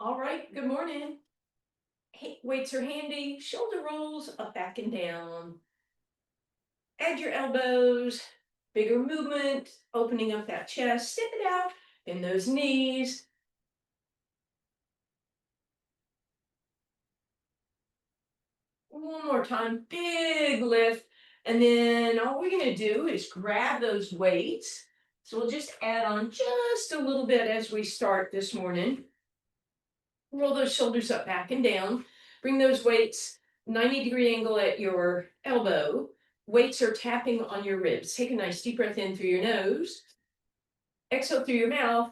All right, good morning. Hey, weights are handy, shoulder rolls up, back, and down. Add your elbows, bigger movement, opening up that chest, step it out, bend those knees. One more time, big lift. And then all we're gonna do is grab those weights. So we'll just add on just a little bit as we start this morning. Roll those shoulders up, back, and down. Bring those weights 90-degree angle at your elbow. Weights are tapping on your ribs. Take a nice deep breath in through your nose. Exhale through your mouth.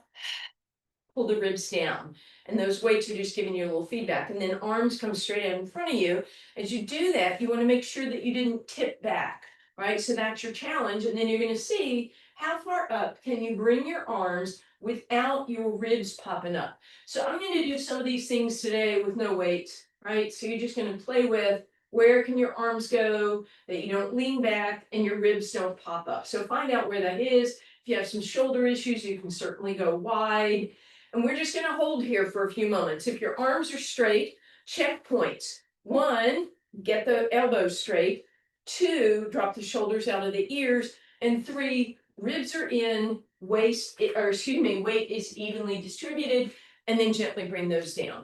Pull the ribs down. And those weights are just giving you a little feedback. And then arms come straight out in front of you. As you do that, you want to make sure that you didn't tip back, right? So that's your challenge. And then you're going to see how far up can you bring your arms without your ribs popping up. So I'm going to do some of these things today with no weights, right? So you're just going to play with where can your arms go that you don't lean back and your ribs don't pop up. So find out where that is. If you have some shoulder issues, you can certainly go wide. And we're just going to hold here for a few moments. If your arms are straight, check points. 1, get the elbows straight. 2, drop the shoulders out of the ears. And 3, ribs are in, weight is evenly distributed, and then gently bring those down.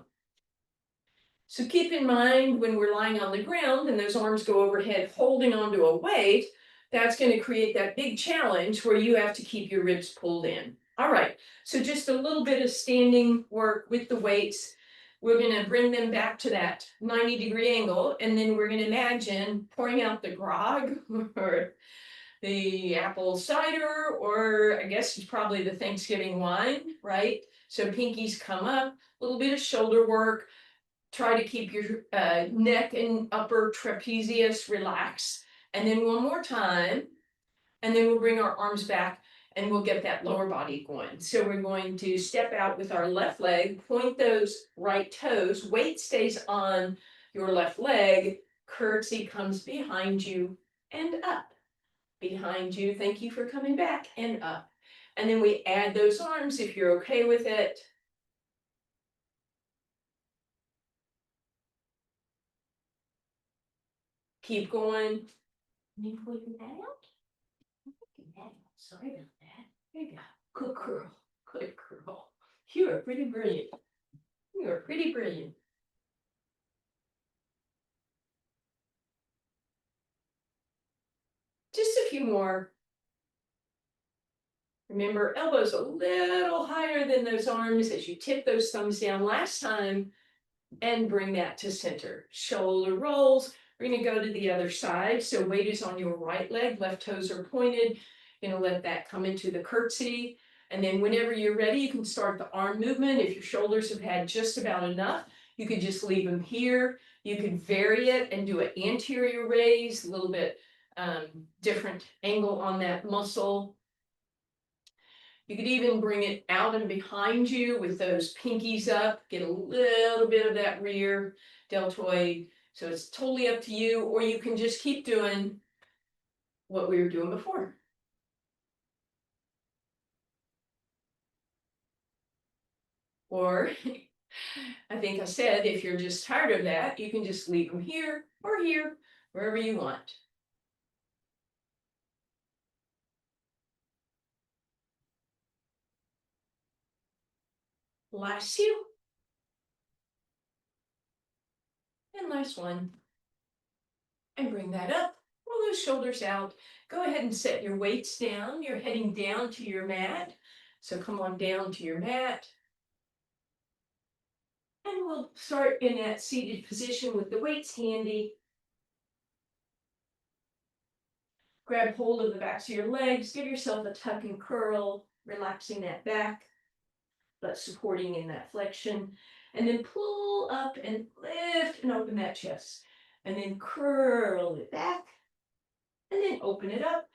So keep in mind when we're lying on the ground and those arms go overhead holding onto a weight, that's going to create that big challenge where you have to keep your ribs pulled in. All right, so just a little bit of standing work with the weights. We're going to bring them back to that 90-degree angle, and then we're going to imagine pouring out the grog or the apple cider, or I guess it's probably the Thanksgiving wine, right? So pinkies come up, a little bit of shoulder work. Try to keep your neck and upper trapezius relaxed. And then one more time. And then we'll bring our arms back and we'll get that lower body going. So we're going to step out with our left leg, point those right toes, weight stays on your left leg, curtsy comes behind you and up. Behind you, thank you for coming back, and up. And then we add those arms if you're okay with it. Keep going. Let me pull your head out. Sorry about that. There you go. Good girl. Good girl. You are pretty brilliant. You are pretty brilliant. Just a few more. Remember, elbows a little higher than those arms as you tip those thumbs down last time, and bring that to center. Shoulder rolls. We're going to go to the other side. So weight is on your right leg, left toes are pointed. You're going to let that come into the curtsy. And then whenever you're ready, you can start the arm movement. If your shoulders have had just about enough, you could just leave them here. You could vary it and do an anterior raise, a little bit different angle on that muscle. You could even bring it out and behind you with those pinkies up, get a little bit of that rear deltoid. So it's totally up to you, or you can just keep doing what we were doing before. Or I think I said, if you're just tired of that, you can just leave them here or here, wherever you want. Last two. And last one. And bring that up. Roll those shoulders out. Go ahead and set your weights down. You're heading down to your mat. So come on down to your mat. And we'll start in that seated position with the weights handy. Grab hold of the backs of your legs. Give yourself a tuck and curl, relaxing that back, but supporting in that flexion. And then pull up and lift and open that chest. And then curl it back. And then open it up.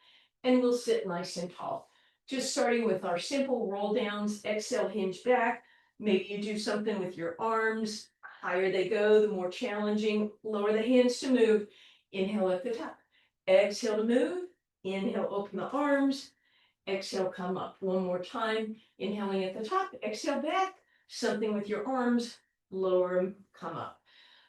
And we'll sit nice and tall. Just starting with our simple roll downs. Exhale, hinge back. Maybe you do something with your arms. Higher they go, the more challenging. Lower the hands to move. Inhale at the top. Exhale to move. Inhale, open the arms. Exhale, come up. One more time. Inhaling at the top. Exhale back. something with your arms, lower them, come up.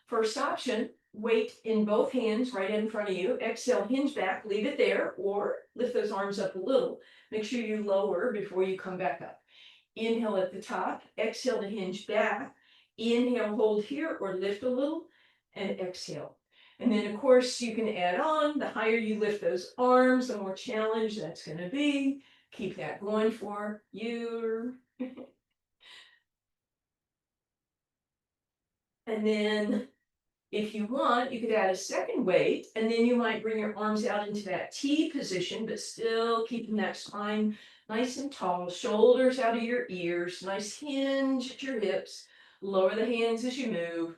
First option, weight in both hands right in front of you. Exhale, hinge back, leave it there, or lift those arms up a little. Make sure you lower before you come back up. Inhale at the top, exhale to hinge back. Inhale, hold here or lift a little, and exhale. And then, of course, you can add on. The higher you lift those arms, the more challenge that's going to be. Keep that going for you. And then if you want, you could add a second weight, and then you might bring your arms out into that T position, but still keeping that spine nice and tall, shoulders out of your ears, nice hinge at your hips. Lower the hands as you move.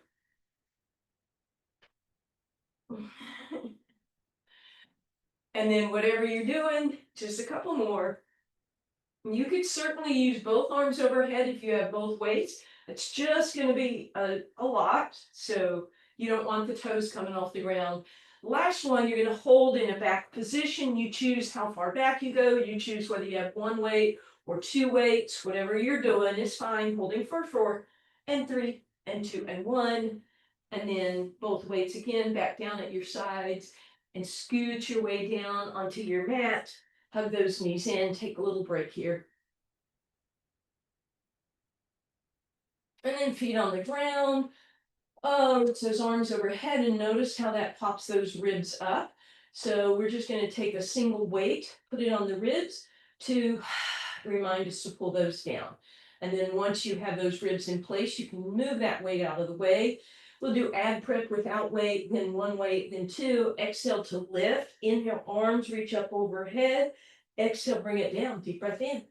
And then whatever you're doing, just a couple more. You could certainly use both arms overhead if you have both weights. It's just going to be a lot, so you don't want the toes coming off the ground. Last one, you're going to hold in a back position. You choose how far back you go. You choose whether you have one weight or two weights. Whatever you're doing is fine. Holding for 4 and 3 and 2 and 1. And then both weights again, back down at your sides and scoot your way down onto your mat. Hug those knees in, take a little break here. And then feet on the ground. It's those arms overhead, and notice how that pops those ribs up. So we're just going to take a single weight, put it on the ribs to remind us to pull those down. And then once you have those ribs in place, you can move that weight out of the way. We'll do ab prep without weight, then one weight, then two. Exhale to lift. Inhale, arms reach up overhead. Exhale, bring it down. Deep breath in.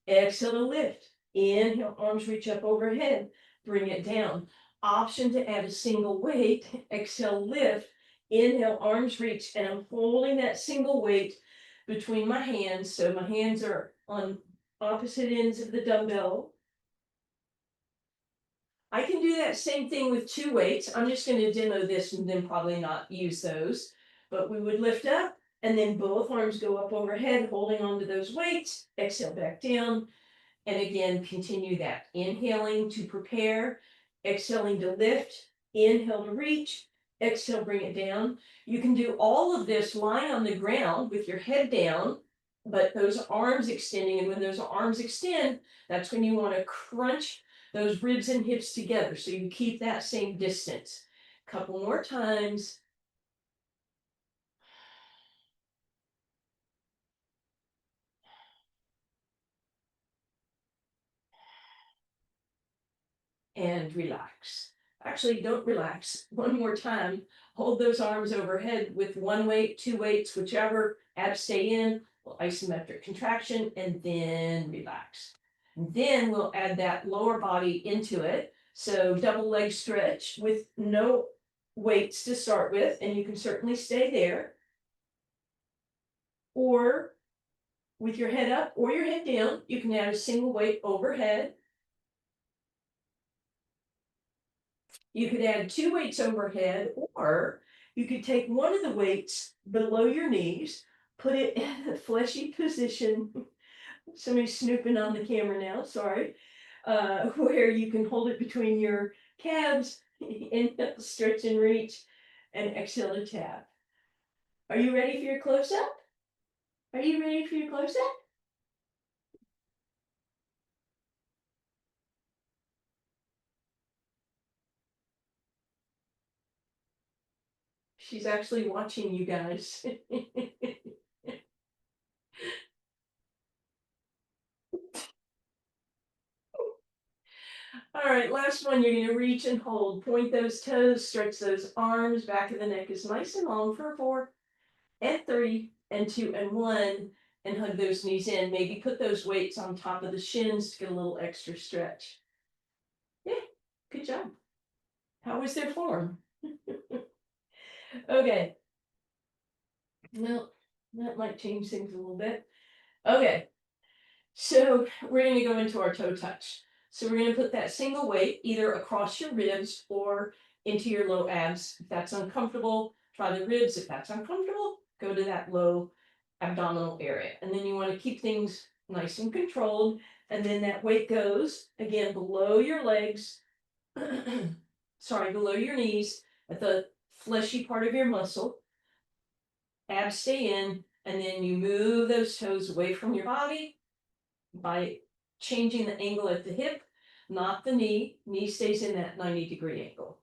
Exhale to lift. Inhale, arms reach up overhead. Bring it down. Option to add a single weight. Exhale, lift. Inhale, arms reach, and I'm holding that single weight between my hands. So my hands are on opposite ends of the dumbbell. I can do that same thing with two weights. I'm just going to demo this and then probably not use those. But we would lift up and then both arms go up overhead, holding onto those weights. Exhale back down. And again, continue that. Inhaling to prepare, exhaling to lift, inhale to reach, exhale, bring it down. You can do all of this lying on the ground with your head down, but those arms extending. And when those arms extend, that's when you want to crunch those ribs and hips together. So you keep that same distance. Couple more times. And relax. Actually, don't relax. One more time. Hold those arms overhead with one weight, two weights, whichever. Abs stay in, isometric contraction, and then relax. And then we'll add that lower body into it. So double leg stretch with no weights to start with, and you can certainly stay there. Or with your head up or your head down, you can add a single weight overhead. You could add two weights overhead, or you could take one of the weights below your knees, put it in a fleshy position. Somebody's snooping on the camera now, sorry. Where you can hold it between your calves, inhale, stretch and reach, and exhale to tap. Are you ready for your close-up? Are you ready for your close-up? She's actually watching you guys. All right, last one, you're gonna reach and hold. Point those toes, stretch those arms, back of the neck is nice and long for 4 and 3 and 2 and 1, and hug those knees in. Maybe put those weights on top of the shins to get a little extra stretch. Yeah, good job. How was their form? Okay. Well, that might change things a little bit. Okay, so we're going to go into our toe touch. So we're going to put that single weight either across your ribs or into your low abs. If that's uncomfortable, try the ribs. If that's uncomfortable, go to that low abdominal area. And then you want to keep things nice and controlled. And then that weight goes again below your legs, sorry, below your knees at the fleshy part of your muscle. Abs stay in, and then you move those toes away from your body by changing the angle at the hip, not the knee. Knee stays in that 90-degree angle.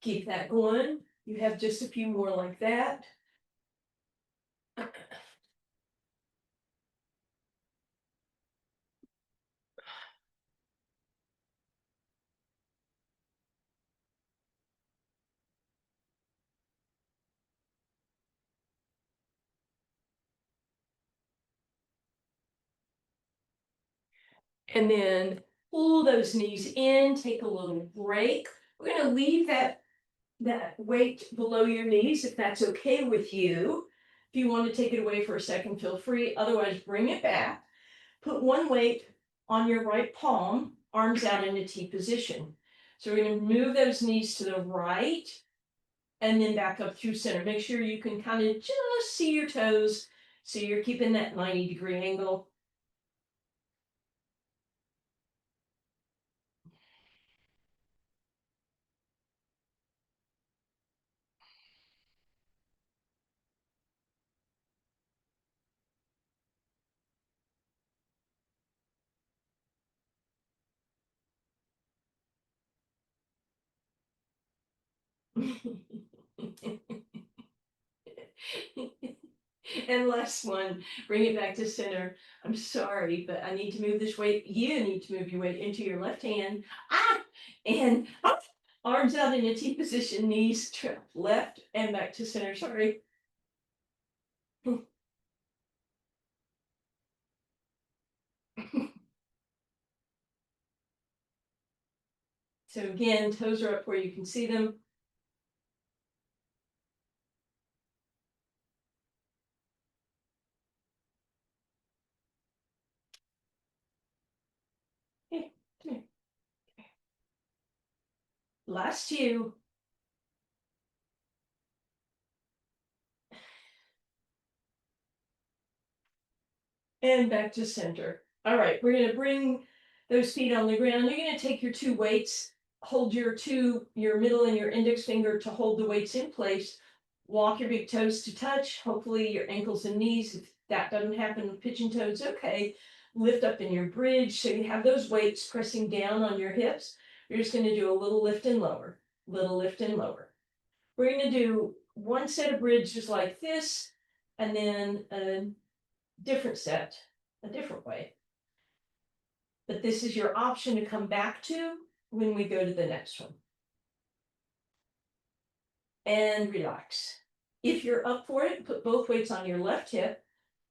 Keep that going. You have just a few more like that. And then pull those knees in, take a little break. We're going to leave that weight below your knees if that's okay with you. If you want to take it away for a second, feel free. Otherwise, bring it back. Put one weight on your right palm, arms out in a T position. So we're going to move those knees to the right and then back up through center. Make sure you can kind of just see your toes. So you're keeping that 90-degree angle. And last one, bring it back to center. I'm sorry, but I need to move this weight. You need to move your weight into your left hand. And up. Arms out in a T position, knees left and back to center. Sorry. So again, toes are up where you can see them. Hey, come here. Last two. And back to center. All right, we're going to bring those feet on the ground. You're going to take your two weights, hold your middle and your index finger to hold the weights in place. Walk your big toes to touch, hopefully your ankles and knees. If that doesn't happen with pigeon toes, okay. Lift up in your bridge. So you have those weights pressing down on your hips. You're just going to do a little lift and lower, little lift and lower. We're going to do one set of bridge just like this, and then a different set, a different way. But this is your option to come back to when we go to the next one. And relax. If you're up for it, put both weights on your left hip,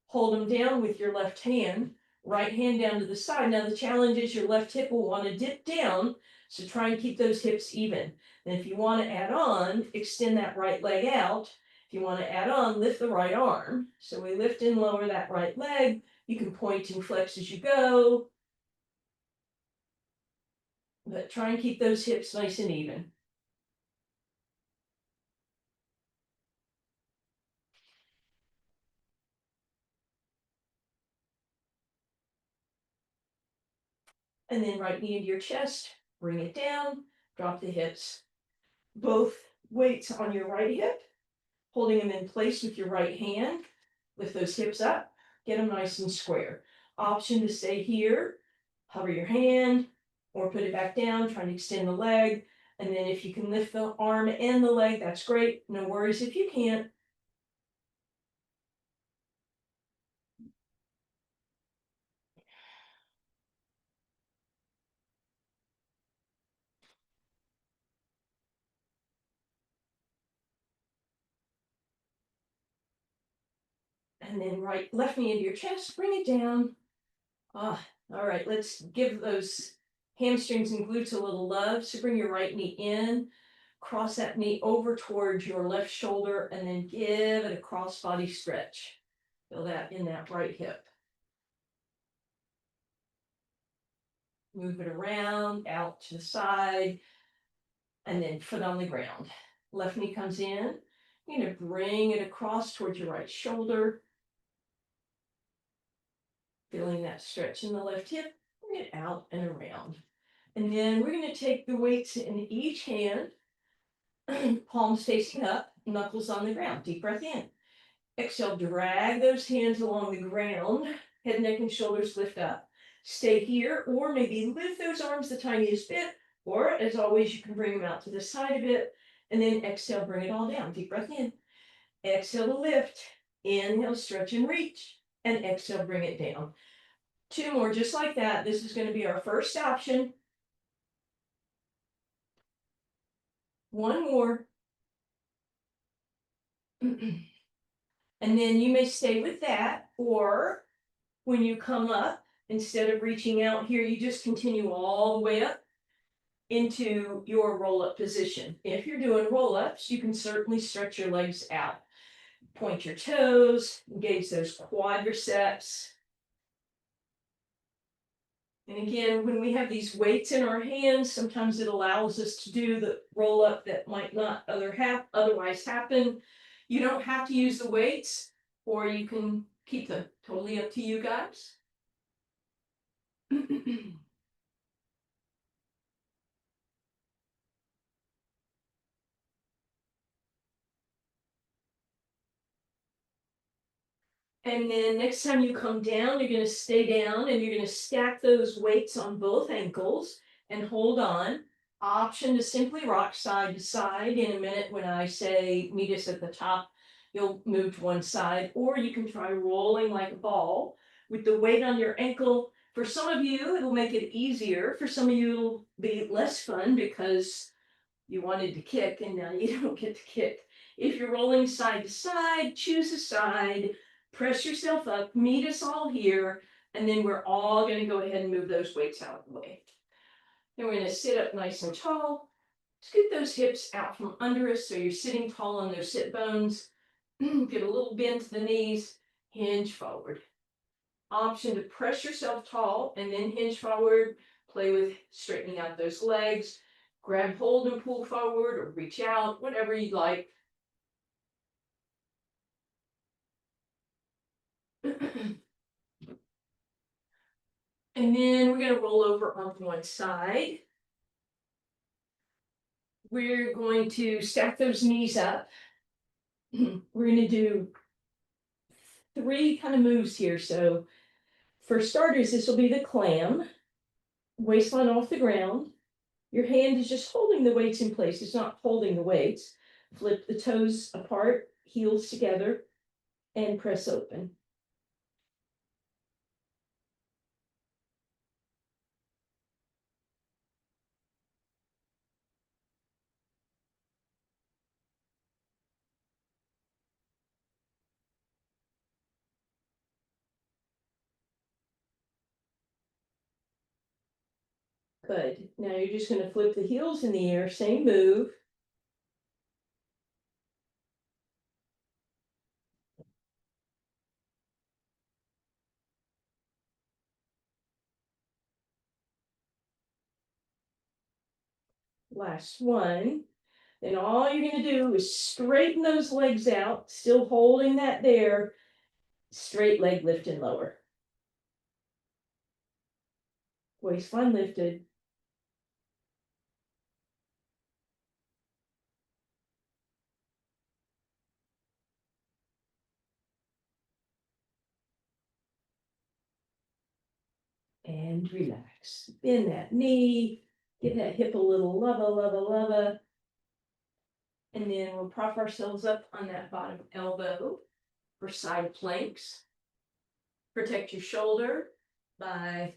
hold them down with your left hand, right hand down to the side. Now the challenge is your left hip will want to dip down, so try and keep those hips even. And if you want to add on, extend that right leg out. If you want to add on, lift the right arm. So we lift and lower that right leg. You can point and flex as you go, but try and keep those hips nice and even. And then right knee into your chest, bring it down, drop the hips. Both weights on your right hip, holding them in place with your right hand. Lift those hips up, get them nice and square. Option to stay here, hover your hand, or put it back down, trying to extend the leg. And then if you can lift the arm and the leg, that's great. No worries if you can't. And then left knee into your chest, bring it down. All right, let's give those hamstrings and glutes a little love. So bring your right knee in, cross that knee over towards your left shoulder, and then give it a cross body stretch. Feel that in that right hip. Move it around, out to the side, and then foot on the ground. Left knee comes in. You're going to bring it across towards your right shoulder. Feeling that stretch in the left hip. Bring it out and around. And then we're going to take the weights in each hand, palms facing up, knuckles on the ground. Deep breath in. Exhale, drag those hands along the ground. Head, neck, and shoulders lift up. Stay here, or maybe lift those arms the tiniest bit, or as always, you can bring them out to the side of it, and then exhale, bring it all down. Deep breath in. Exhale to lift. Inhale, stretch and reach, and exhale, bring it down. 2 more, just like that. This is going to be our first option. 1 more. And then you may stay with that, or when you come up, instead of reaching out here, you just continue all the way up into your roll-up position. If you're doing roll-ups, you can certainly stretch your legs out. Point your toes, engage those quadriceps. And again, when we have these weights in our hands, sometimes it allows us to do the roll-up that might not otherwise happen. You don't have to use the weights, or you can keep them. Totally up to you guys. And then next time you come down, you're going to stay down and you're going to stack those weights on both ankles and hold on. Option to simply rock side to side. In a minute, when I say meet us at the top, you'll move to one side, or you can try rolling like a ball with the weight on your ankle. For some of you, it'll make it easier. For some of you, it'll be less fun because you wanted to kick and now you don't get to kick. If you're rolling side to side, choose a side. Press yourself up, meet us all here, and then we're all going to go ahead and move those weights out of the way. Then we're going to sit up nice and tall. Scoot those hips out from under us so you're sitting tall on those sit bones. Get a little bend to the knees, hinge forward. Option to press yourself tall and then hinge forward. Play with straightening out those legs. Grab hold and pull forward or reach out, whatever you'd like. And then we're going to roll over on one side. We're going to stack those knees up. We're going to do 3 kind of moves here. So for starters, this will be the clam. Waistline off the ground. Your hand is just holding the weights in place. It's not holding the weights. Flip the toes apart, heels together, and press open. Good. Now you're just going to flip the heels in the air, same move. Last one. Then all you're going to do is straighten those legs out, still holding that there. Straight leg lift and lower. Waistline lifted. And relax. Bend that knee. Get that hip a little lava. And then we'll prop ourselves up on that bottom elbow for side planks. Protect your shoulder by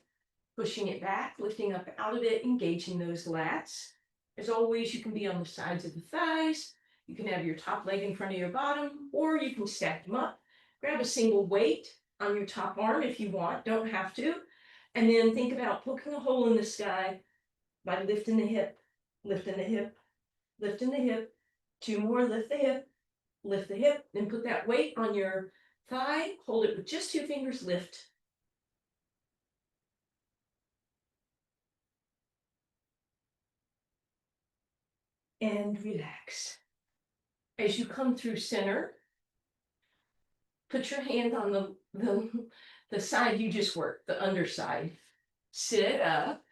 pushing it back, lifting up out of it, engaging those lats. As always, you can be on the sides of the thighs. You can have your top leg in front of your bottom, or you can stack them up. Grab a single weight on your top arm if you want, don't have to. And then think about poking a hole in the sky by lifting the hip, lifting the hip, lifting the hip. 2 more, lift the hip, then put that weight on your thigh, hold it with just 2 fingers, lift. and relax. As you come through center, put your hand on the side you just worked, the underside. Sit up.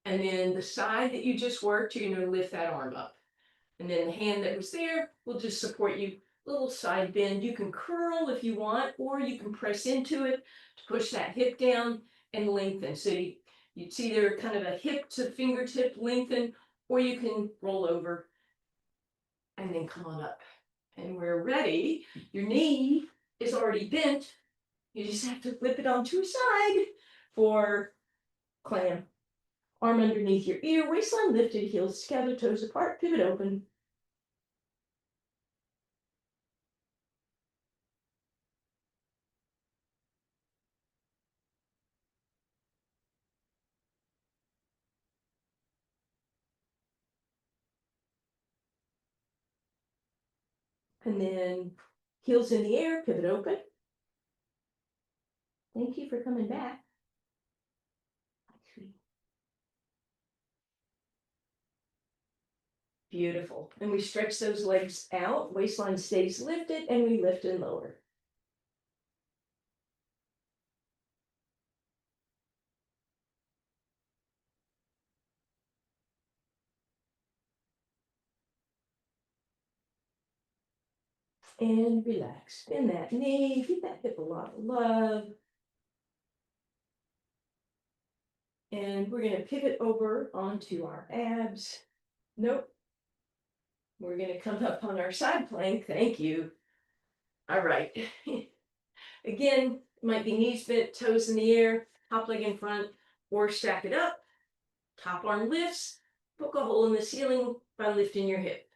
And then the side that you just worked, you're going to lift that arm up. And then the hand that was there will just support you. Little side bend. You can curl if you want, or you can press into it to push that hip down and lengthen. So you'd see there kind of a hip to fingertip lengthen, or you can roll over and then come on up. And we're ready. Your knee is already bent. You just have to flip it onto a side for clam. Arm underneath your ear, waistline lifted, heels together, toes apart, pivot open. And then heels in the air, pivot open. Thank you for coming back. Beautiful. And we stretch those legs out, waistline stays lifted, and we lift and lower. And relax. Bend that knee, give that hip a lot of love. And we're going to pivot over onto our abs. Nope. We're going to come up on our side plank. Thank you. All right. Again, might be knees bent, toes in the air, top leg in front, or stack it up. Top arm lifts, poke a hole in the ceiling by lifting your hip.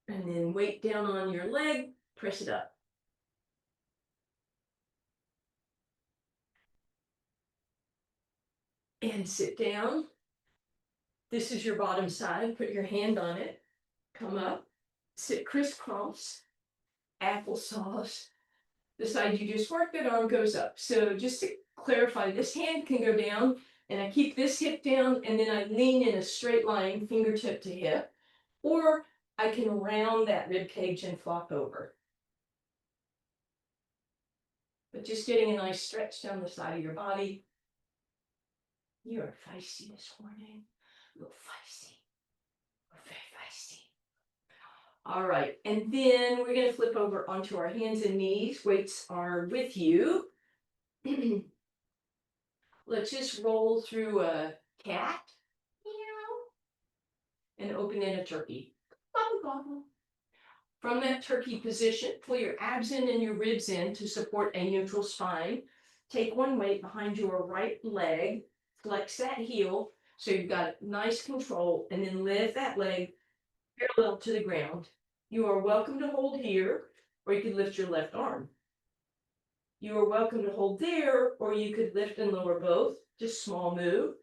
And then weight down on your leg, press it up. And sit down. This is your bottom side. Put your hand on it. Come up. Sit crisscross. Applesauce. The side you just worked, that arm goes up. So just to clarify, this hand can go down, and I keep this hip down, and then I lean in a straight line, fingertip to hip. Or I can round that rib cage and flop over. But just getting a nice stretch down the side of your body. You are feisty this morning. A little feisty. We're very feisty. All right, and then we're going to flip over onto our hands and knees. Weights are with you. Let's just roll through a cat. And open in a turkey. Gobble, gobble. From that turkey position, pull your abs in and your ribs in to support a neutral spine. Take one weight behind your right leg, flex that heel so you've got nice control, and then lift that leg parallel to the ground. You are welcome to hold here, or you could lift your left arm. You are welcome to hold there, or you could lift and lower both, just small move.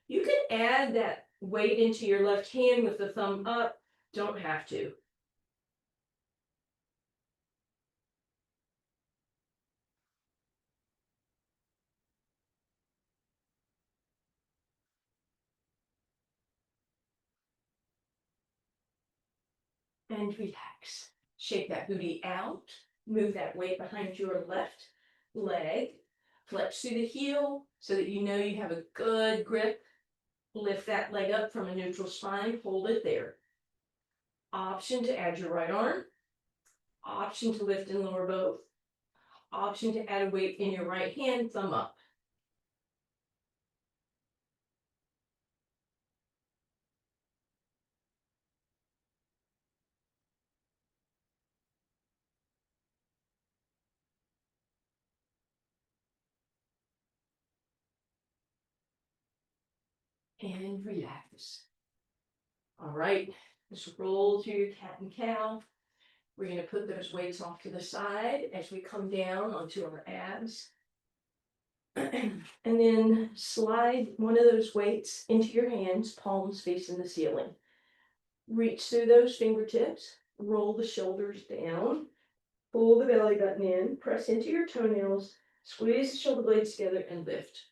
You can add that weight into your left hand with the thumb up, don't have to. And relax. Shake that booty out. Move that weight behind your left leg. Flex through the heel so that you know you have a good grip. Lift that leg up from a neutral spine. Hold it there. Option to add your right arm. Option to lift and lower both. Option to add a weight in your right hand, thumb up. And relax. All right, just roll through your cat and cow. We're going to put those weights off to the side as we come down onto our abs. And then slide one of those weights into your hands, palms facing the ceiling. Reach through those fingertips, roll the shoulders down, Pull the belly button in, press into your toenails, squeeze the shoulder blades together and lift.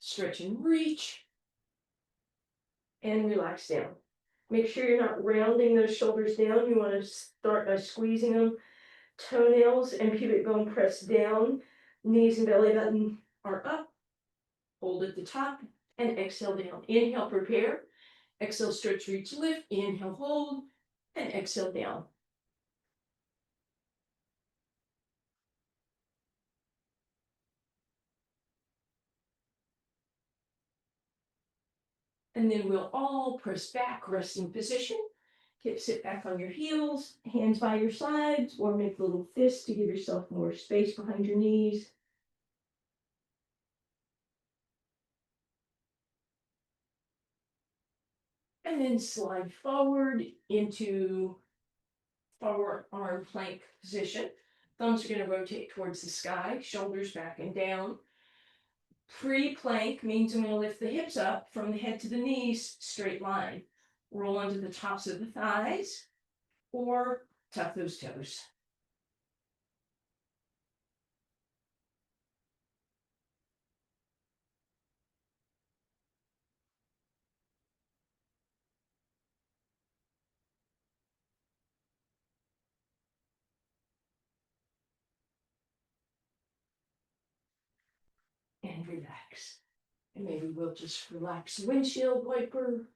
Stretch and reach, and relax down. Make sure you're not rounding those shoulders down. You want to start by squeezing them. Toenails and pubic bone press down. Knees and belly button are up. Hold at the top and exhale down. Inhale, prepare. Exhale, stretch, reach, lift. Inhale, hold, and exhale down. And then we'll all press back, resting position. Sit back on your heels, hands by your sides, or make a little fist to give yourself more space behind your knees. And then slide forward into forward arm plank position. Thumbs are going to rotate towards the sky, shoulders back and down. Pre-plank means I'm going to lift the hips up from the head to the knees, straight line. Roll onto the tops of the thighs or tuck those toes. And relax. And maybe we'll just relax the windshield wiper.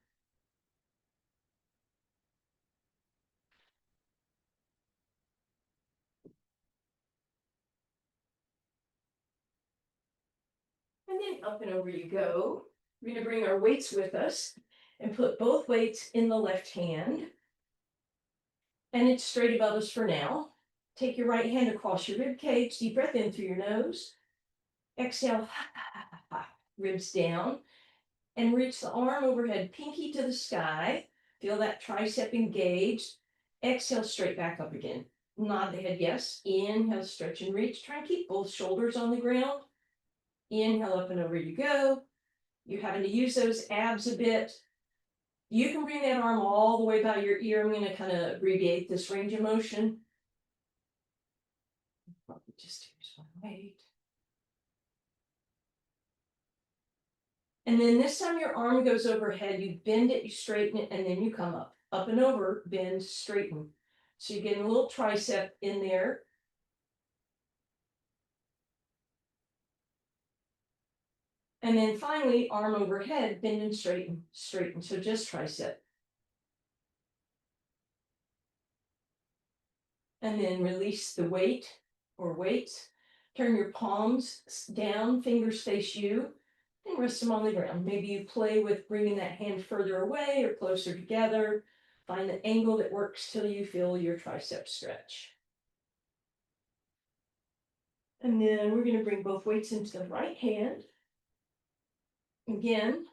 And then up and over you go. We're going to bring our weights with us and put both weights in the left hand. And it's straight above us for now. Take your right hand across your rib cage. Deep breath in through your nose. Exhale, ribs down. And reach the arm overhead, pinky to the sky. Feel that tricep engaged. Exhale, straight back up again. Nod the head, yes. Inhale, stretch and reach. Try and keep both shoulders on the ground. Inhale, up and over you go. You're having to use those abs a bit. You can bring that arm all the way by your ear. I'm going to kind of abbreviate this range of motion. Just use one weight. And then this time your arm goes overhead, you bend it, you straighten it, and then you come up. Up and over, bend, straighten. So you're getting a little tricep in there. And then finally, arm overhead, bend and straighten, straighten. So just tricep. And then release the weight or weights. Turn your palms down, fingers face you, and rest them on the ground. Maybe you play with bringing that hand further away or closer together. Find the angle that works till you feel your tricep stretch. And then we're going to bring both weights into the right hand. Again,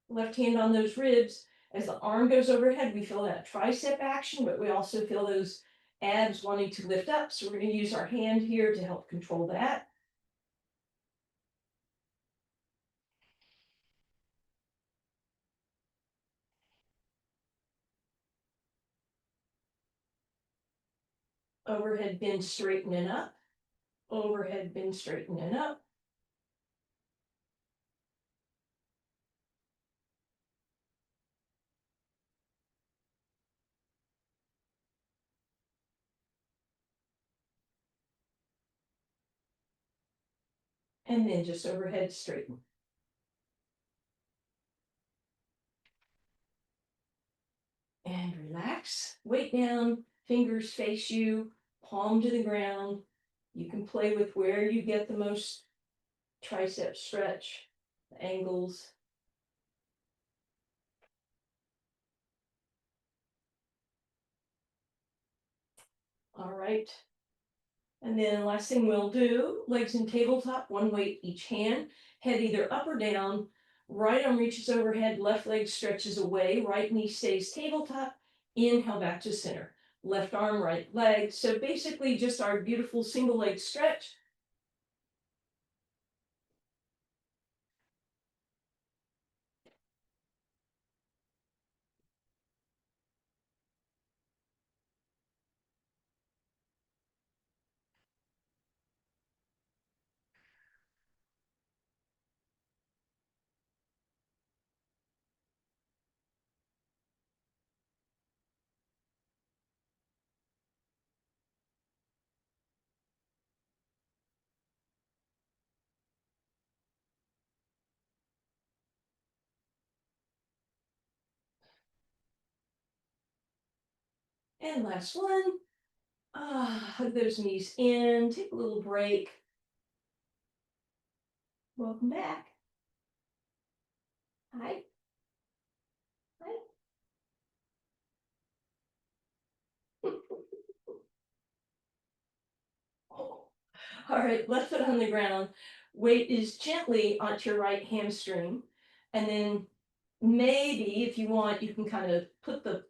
left hand on those ribs. As the arm goes overhead, we feel that tricep action, but we also feel those abs wanting to lift up. So we're going to use our hand here to help control that. Overhead bend, straighten and up. Overhead bend, straighten and up. And then just overhead straighten. And relax. Weight down, fingers face you, palm to the ground. You can play with where you get the most tricep stretch, angles. All right. And then last thing we'll do, legs in tabletop, one weight each hand, head either up or down, right arm reaches overhead, left leg stretches away, right knee stays tabletop, inhale back to center, left arm, right leg. So basically just our beautiful single leg stretch. And last one. Hug those knees in, take a little break. Welcome back. Hi. Hi. All right, left foot on the ground. Weight is gently onto your right hamstring. And then maybe if you want, you can kind of put the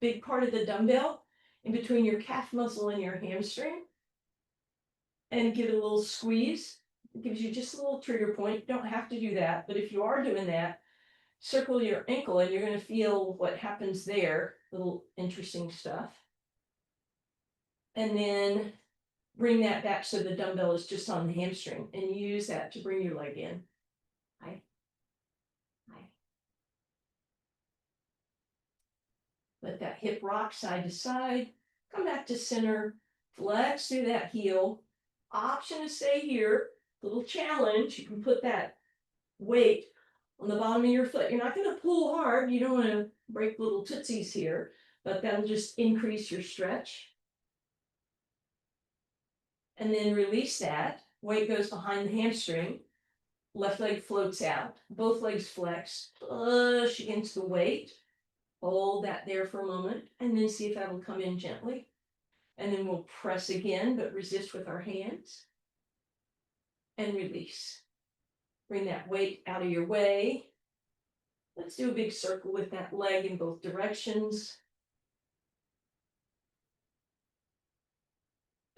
big part of the dumbbell in between your calf muscle and your hamstring and give it a little squeeze. It gives you just a little trigger point. You don't have to do that, but if you are doing that, circle your ankle and you're going to feel what happens there. Little interesting stuff. And then bring that back so the dumbbell is just on the hamstring and use that to bring your leg in. Hi. Hi. Let that hip rock side to side. Come back to center. Flex through that heel. Option to stay here. Little challenge. You can put that weight on the bottom of your foot. You're not going to pull hard. You don't want to break little tootsies here, but that'll just increase your stretch. And then release that. Weight goes behind the hamstring. Left leg floats out. Both legs flex. Push against the weight. Hold that there for a moment. And then see if that'll come in gently. And then we'll press again, but resist with our hands. And release. Bring that weight out of your way. Let's do a big circle with that leg in both directions.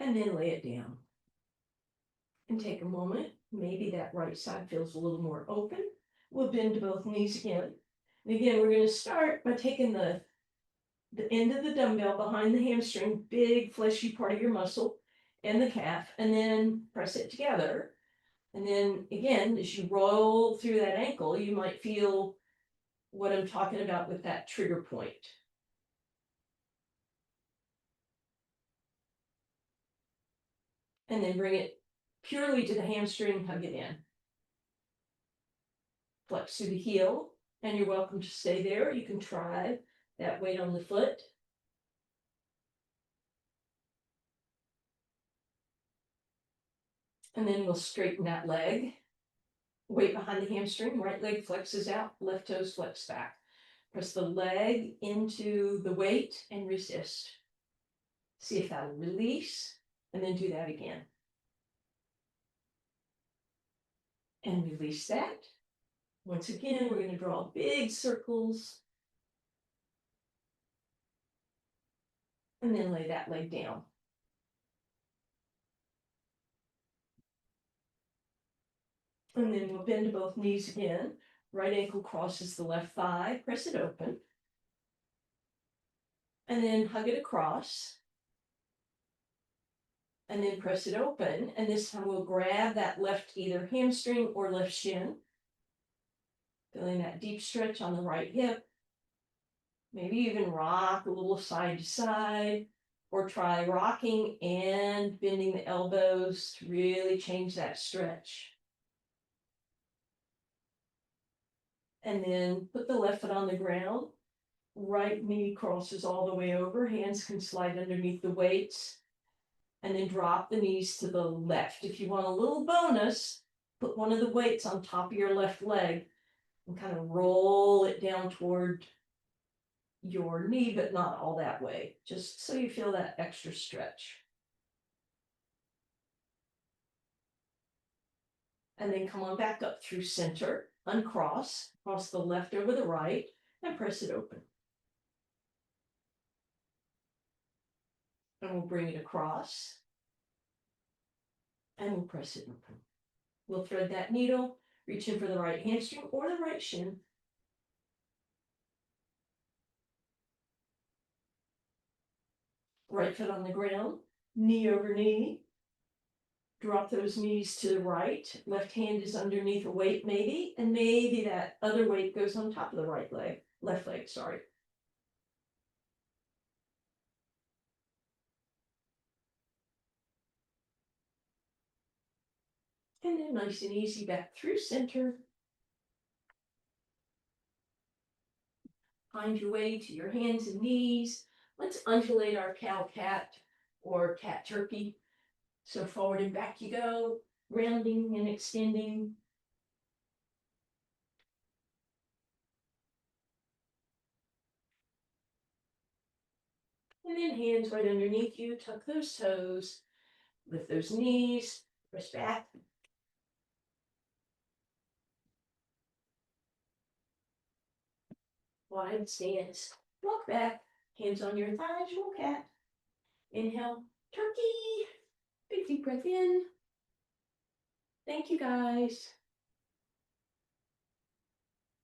And then lay it down. And take a moment. Maybe that right side feels a little more open. We'll bend to both knees again. And again, we're going to start by taking the end of the dumbbell behind the hamstring, big fleshy part of your muscle, and the calf, and then press it together. And then again, as you roll through that ankle, you might feel what I'm talking about with that trigger point. And then bring it purely to the hamstring, hug it in. Flex through the heel, and you're welcome to stay there. You can try that weight on the foot. And then we'll straighten that leg. Weight behind the hamstring, right leg flexes out, left toes flex back. Press the leg into the weight and resist. See if that'll release, and then do that again. And release that. Once again, we're going to draw big circles. And then lay that leg down. And then we'll bend to both knees again. Right ankle crosses the left thigh. Press it open. And then hug it across. And then press it open. And this time we'll grab that left either hamstring or left shin. Feeling that deep stretch on the right hip. Maybe even rock a little side to side. Or try rocking and bending the elbows to really change that stretch. And then put the left foot on the ground. Right knee crosses all the way over. Hands can slide underneath the weights. And then drop the knees to the left. If you want a little bonus, put one of the weights on top of your left leg and kind of roll it down toward your knee, but not all that way, just so you feel that extra stretch. And then come on back up through center, uncross, cross the left over the right, and press it open. And we'll bring it across, and we'll press it open. We'll thread that needle, reach in for the right hamstring or the right shin. Right foot on the ground, knee over knee. Drop those knees to the right. Left hand is underneath a weight maybe, and maybe that other weight goes on top of the right leg, left leg, sorry. And then nice and easy back through center. Find your way to your hands and knees. Let's undulate our cow-cat or cat-turkey. So forward and back you go, rounding and extending. And then hands right underneath you, tuck those toes, lift those knees, press back. Wide stance, walk back, hands on your thighs, roll cat. Inhale, turkey, big deep breath in. Thank you guys.